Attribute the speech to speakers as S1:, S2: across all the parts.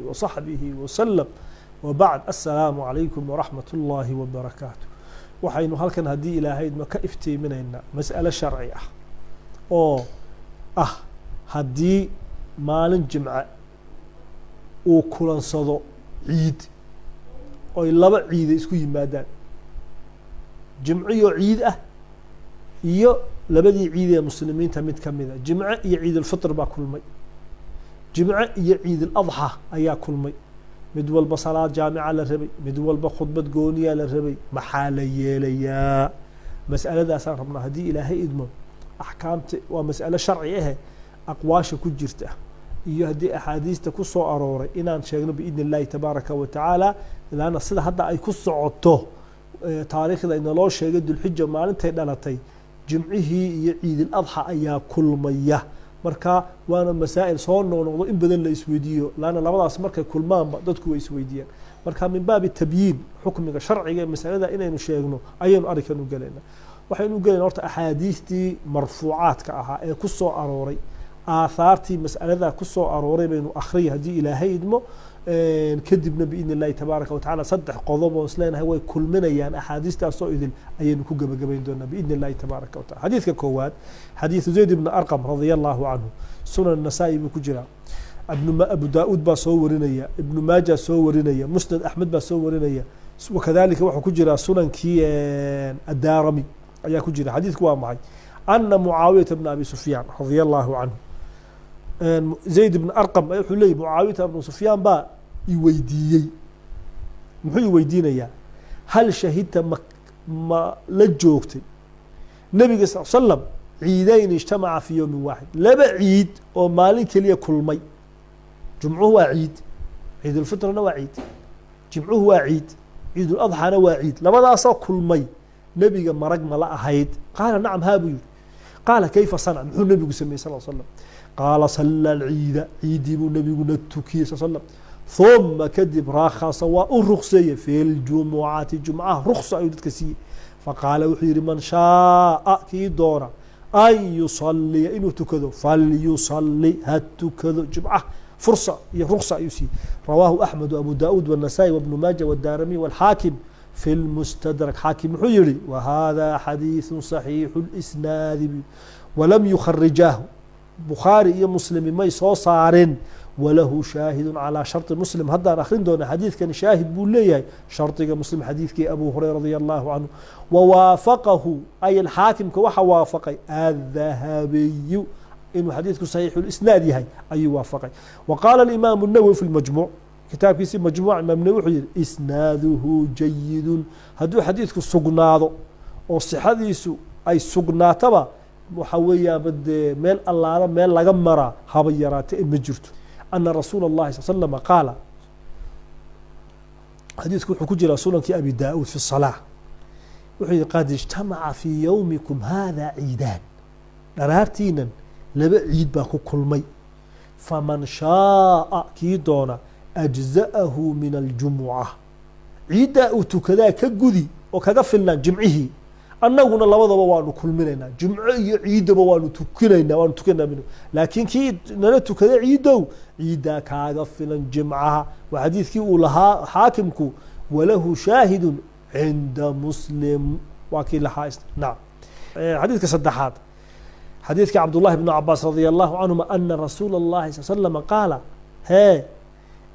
S1: وصحبه وسلم وبعد السلام عليكم ورحمة الله وبركاته وحين هلكن هدي إلهي ما كإفتي مننا مسألة شرعية أو هدي مال جمعة وكلن صدو عيد أو لبا عيد اسكو يمادان جمعي عيد iyo labadii ciid ee muslimiinta mid kamid ah jimco iyo ciid al-fitr baa kulmay jimco iyo ciid al-adha ayaa kulmay mid walba salaad jaamica la rabay mid walba khudbad gooniya la rabay maxaa la yeelayaa mas'aladaas aan rabnaa hadii ilaahay idmo ahkaamta waa mas'alo sharci ah aqwaasha ku jirta iyo hadii ahadiista ku soo arooray inaan sheegno biidna Ilaahi tabaaraka wa taala ilaana sida hadda ay ku socoto taariikhda in loo sheegay dulxijja maalintay dhalatay jimcihii iyo ciid al-adha ayaa kulmaya marka waana masaa'il soo noqdo in badan la isweydiyo laana labadaas markay kulmaanba dadku way isweydiiyaan marka min baabi tabyiin xukmiga sharciga mas'alada inaynu sheegno ayaynu arkaan u galeena waxaynu u galeena horta ahadiistii marfuucaadka ahaa ee ku soo arooray aasaartii mas'alada ku soo arooray baynu akhriyo hadii ilaahay idmo kadibna biidna Ilaahi tabaaraka wa taala saddex qodob oo isleenahay way kulminayaan ahadiistaas oo idin ayaynu ku gabagabayn doonaa biidna Ilaahi tabaaraka wa taala xadiiska koowaad xadiis Zayd ibn Arqam radiyallahu anhu sunan Nasaa'i buu ku jira Abu Daawud baa soo warinaya Ibn Maajah soo warinaya Musnad Ahmad baa soo warinaya wakadalika wuxuu ku jira sunankii ad-Daarimi ayaa ku jira xadiisku waa maxay anna Muaawiyah ibn Abi Sufyaan radiyallahu anhu Zayd ibn Arqam wuxuu leeyahay Muaawiyah ibn Sufyaan baa يويديي محي يويدينيا هل شهدت ما لجوكتي النبي صلى الله عليه وسلم عيدين اجتمع في يوم واحد لا بعيد او مالك لي كل مي جمعه هو عيد عيد الفطر هو عيد جمعه هو عيد عيد الاضحى هو عيد لما ذا كل مي نبي مرق ما لا احيد قال نعم هابي قال كيف صنع محو النبي صلى الله عليه وسلم قال صلى العيد عيدي النبي نتوكي صلى الله عليه وسلم ثم كذب راخص والرخصية في الجمعة جمعة رخصة أيضا كسي فقال وحير من شاء كي دورا أن يصلي إنه تكذو فليصلي هتكذو جمعة فرصة رخصة يسي رواه أحمد وأبو داود والنسائي وابن ماجه والدارمي والحاكم في المستدرك حاكم حيري وهذا حديث صحيح الإسناد ولم يخرجاه بخاري يا مسلم ما يصارن وله شاهد على شرط مسلم هذا آخرين دون حديث كان شاهد بوليه شرط مسلم حديث كي أبو هريرة رضي الله عنه ووافقه أي الحاكم كوحا وافقي الذهبي إنه حديث صحيح الإسناد هاي أي وافقي وقال الإمام النووي في المجموع كتاب كيسي مجموع الإمام النووي إسناده جيد هذا حديث سقناضو وصحديث أي سقناتبا محوية بد ميل الله ميل لغمرا هبيرات المجرت أن رسول الله صلى الله عليه وسلم قال حديث كجرى رسولك أبي داود في الصلاة وحيد قد اجتمع في يومكم هذا عيدان درارتينا لبا عيد باكو كل مي فمن شاء كيدونا أجزأه من الجمعة عيد أوتو كذا كجدي وكذا جمعه annaguna labadaba waanu kulminaynaa jumco iyo ciidaba waanu tukinaynaa minhu laakiin kii nala tukada ciidow ciida kaaga filan jimcaha wa xadiiskii uu lahaa xaakimku walahu shaahidun cinda muslim waa kii lahaa naam xadiiska saddexaad xadiiska cabdullahi ibn cabbaas radiyallahu canhuma ana rasuula allahi sal sallam qaala hee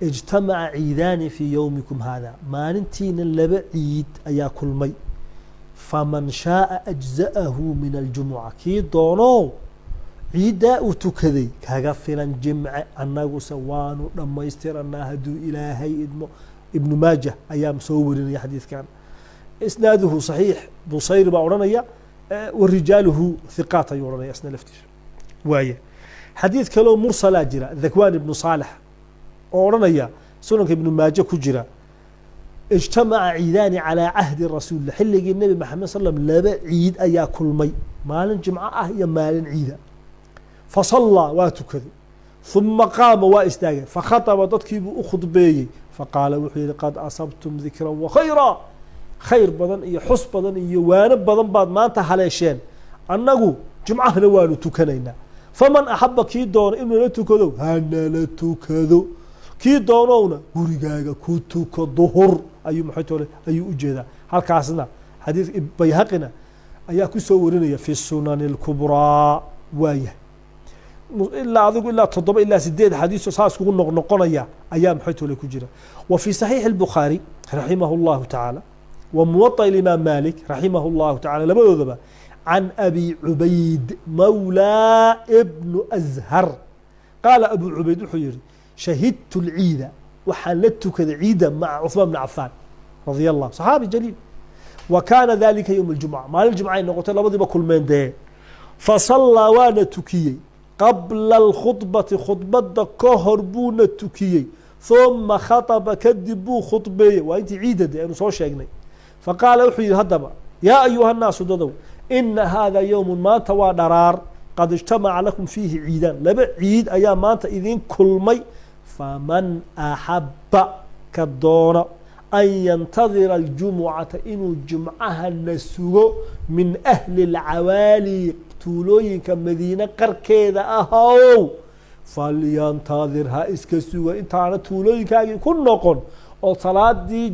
S1: ijtamaca ciidaani fii yowmikum hada maalintiina laba ciid ayaa kulmay فمن شاء أجزأه من الجمعة كي دونو عيدا وتكذي كغفلا جمع أنه سوانو لما يسترنا هدو إلهي ابن ماجه أيام صورين حديث كان إسناده صحيح بصير بعرانيا ورجاله ثقات يورانيا أسنا لفتش وايه حديث كلو مرسل جرا ذكوان ابن صالح أورانيا سنن ابن ماجه كجرا اجتمع عيدان على عهد الرسول حلق النبي محمد صلى الله عليه وسلم لبا عيد أيا كل مي مال جمعة يا مال عيدا فصلى واتكذ ثم قام واستاغ فخطب ضدكيب أخطبيه فقال وحي قد أصبتم ذكرا وخيرا خير بدن إيا حس بدن إيا وانب بدن بعد ما انت حليشين أنه جمعة نوالو تكنينا فمن أحب كي دون إنه لتكذو هانا لتكذو kii doonowna gurigaaga ku tuko duhur ayuu maxay toole ayuu u jeedaa halkaasna xadiis bayhaqina ayaa ku soo warinaya fi sunan al-kubra waaya ilaa adigu ilaa 7 ilaa 8 xadiis saas kugu noqonaya ayaa maxay toole ku jira wa fi sahih al-bukhari rahimahullahu ta'ala wa muwatta al-imam malik rahimahullahu ta'ala labadoodaba عن أبي عبيد مولى ابن أزهر قال أبو عبيد الحجري شهدت العيد وحلتك العيد مع عثمان بن عفان رضي الله صحابي جليل وكان ذلك يوم الجمعة مال الجمعة نقول لبضي بكل من ده فصلى وانا تكيي قبل الخطبة خطبة كهربون تكيي ثم خطب كذبوا خطبة وانت عيدة دي أنا صوش يجني فقال وحي هدبا يا أيها الناس ددوا إن هذا يوم ما توى درار قد اجتمع لكم فيه عيدان لبع عيد أيام ما إذن كل مي فمن أحب كالدورة أن ينتظر الجمعة إنه جمعها النسوء من أهل العوالي تولوين كمدينة قركيدة أهو فلينتظرها إسكسوء إنت على تولوين كاقي كن نقن oo salaadii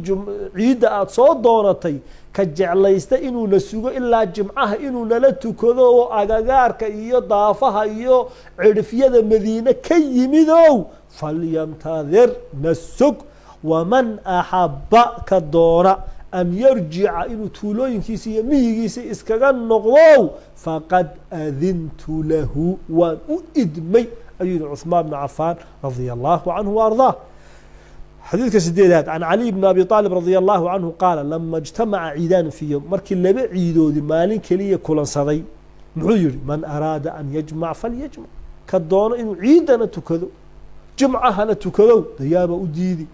S1: ciida aad soo doonatay ka jeclaysta inuu la sugo ilaa jimcaha inuu nala tukado oo agagaarka iyo daafaha iyo cirifyada madiina ka yimidow falyantadhir nasug waman ahabba ka doona an yarjica inuu tuulooyinkiisa iyo miyigiisa iskaga noqdo faqad adintu lahu waan u idmay ayuu Uthman ibn Affan radiyallahu anhu wa ardaa حديث كسديدات عن علي بن أبي طالب رضي الله عنه قال لما اجتمع عيدان في يوم مركي لبع عيدو دي مالين كلية كلان صدي محير من أراد أن يجمع فليجمع كالدون إنه عيدنا تكذو جمعها نتكذو ديابة أديدي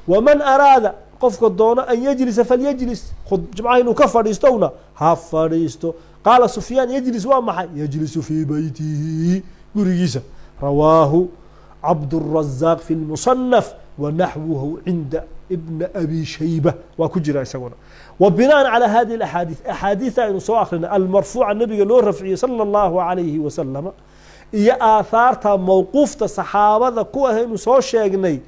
S1: ومن أراد قفك الدون أن يجلس فليجلس خد جمعها إنه كفر يستونا هفر يستو قال سفيان يجلس وامحي يجلس في بيته قريسة رواه عبد الرزاق في المصنف ونحوه عند ابن أبي شيبة وكجرا يسوونه وبناء على هذه الأحاديث أحاديث آخرين المرفوع النبي له رفعي صلى الله عليه وسلم يا آثارتها موقوفة صحابة كوه نسوا شيغني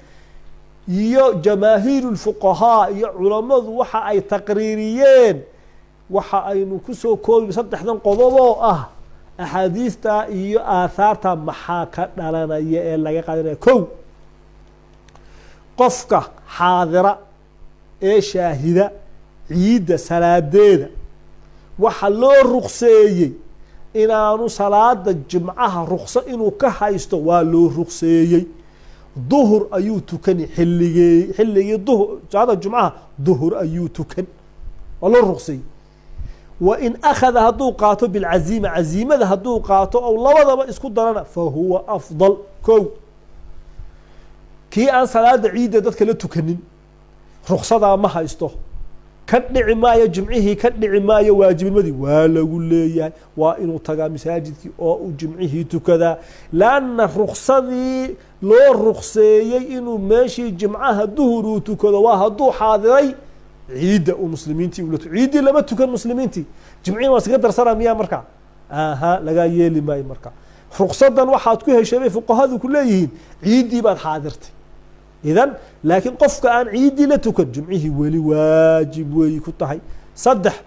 S1: يا جماهير الفقهاء يا علماء وحا أي تقريريين وحا أي نكسو كل بصدح ذن قضبوا أحاديثها يا آثارتها محاكا لنا يا إلا قادرين كو qofka xaadira ee shaahida ciida salaadeeda waxa loo ruqseeyay inaanu salaada jimcaha ruqso inuu ka haysto waa loo ruqseeyay duhur ayuu tukani xilligii duhur salaada jimcaha duhur ayuu tukan waa loo ruqseeyay wa in akhadha haduu qaato bil azima azimada haduu qaato oo labadaba isku darana fa huwa afdal kow kii aan salaada ciida dadka la tukanin ruqsada ma haysto ka dhici maayo jimcihii ka dhici maayo waajibnimadii waa lagu leeyahay waa inuu tagaa masaajidkii oo uu jimcihii tukada laana ruqsadii loo ruqseeyay inuu meeshii jimcaha duhur uu tukado waa hadduu xaadiray ciida uu muslimiintii ula ciidii lama tukan muslimiintii jimcihii waa iskaga darsana miyaa markaa aha laga yeeli maayo markaa ruqsadan waxaad ku heshay fuqahadu ku leeyihiin ciidii baad xaadirtay إذن لكن قفك أن عيدي لتكن جمعه ولي واجب ويكتهي صدح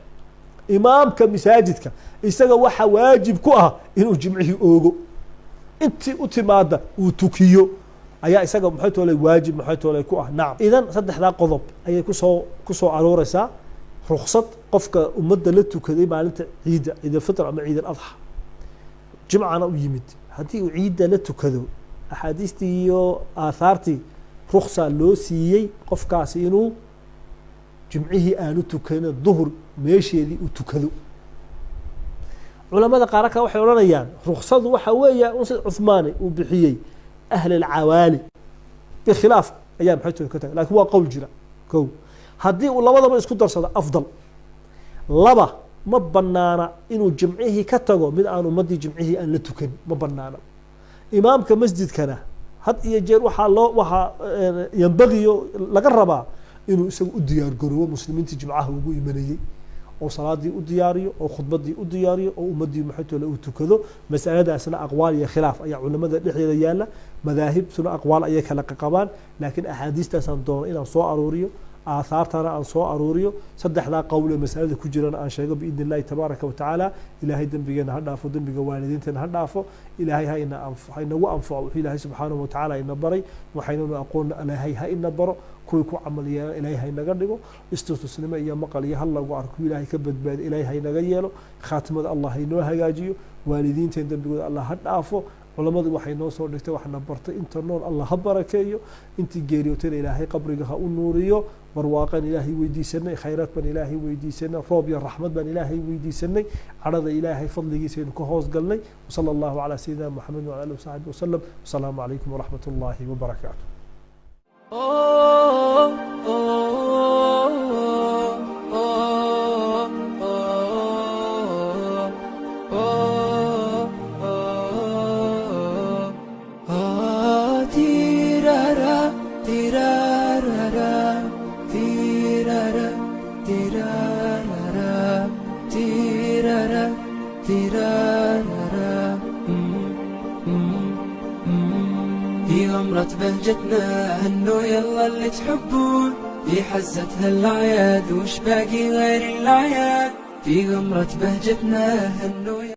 S1: إمامك مساجدك إستغى وحا واجب كوها إنه جمعه أوغو انت مادة وتكيو أيا إستغى محيط ولا واجب محيط ولا كوها نعم إذن صدح ذا قضب أيا كسو عرورسا رخصة قفك أمد لتكذي معناتها عيد الفطر أما عيد الأضحى جمعنا ويمد هذه عيد لتكذو أحاديثتي آثارتي رخصة لو سيي قفكاس إنه جمعه آنو تكنا الظهر ماشي ذي وتكذو علماء قارك وحي ورانيان رخصة وحوية عثماني وبحيي أهل العوالي بخلاف أيام حيث الكتاب لكن هو قول جرا كو هدي والله ما يسكت درس هذا أفضل لبا ما بنانا إنه جمعه كتجو من أنه مدي جمعه أن لا تكن ما بنانا إمامك مسجد كنا had iyo jeer waxa yanbaghiyo laga rabaa inuu isagu u diyaar garoobo muslimiinta jimcaha ugu imanayay oo salaadii u diyaariyo oo khudbadii u diyaariyo oo ummadii maxaytoola uu tukado mas'aladaasna aqwaal iyo khilaaf ayaa culimada dhexdeeda yaala madaahibtuna aqwaal ayay kala qabaan laakiin axaadiistaasaan doono inaan soo aruuriyo آثارتنا أن صو أروريو صدق لا قول مسألة كجرنا أن شيء بإذن الله تبارك وتعالى إلهي دنبينا هدافو دنبينا والدين هدافو إلهي هاي إن وأنفع إلهي سبحانه وتعالى إن بري وحين أقول إلهي هاي إن برو كويكو عملية إلهي هاي نقدقو استوسنما يا مقالي هلا وأركو إلهي كبد بعد إلهي هاي نقيلو خاتمة الله إنه هاجيو والدين دنبينا الله هدافو culamadu waxay noo soo dhigtay waxna bartay inta nool Allah ha barakeeyo intii geeriyootay ilaahay qabriga ha u nuuriyo barwaaqan ilaahay weydiisanay khayraad ban ilaahay weydiisanay roob iyo raxmad ban ilaahay weydiisanay carada ilaahay fadligiisa inuu ka hoos galnay sallallahu ala sayyidina muhammad wa alihi wa sahbihi wasallam assalamu alaykum wa rahmatullahi wa barakatuh
S2: في غمرة بهجتنا هنو يلا اللي تحبون في حزتها الأعياد وش باقي غير الأعياد في غمرة بهجتنا هنو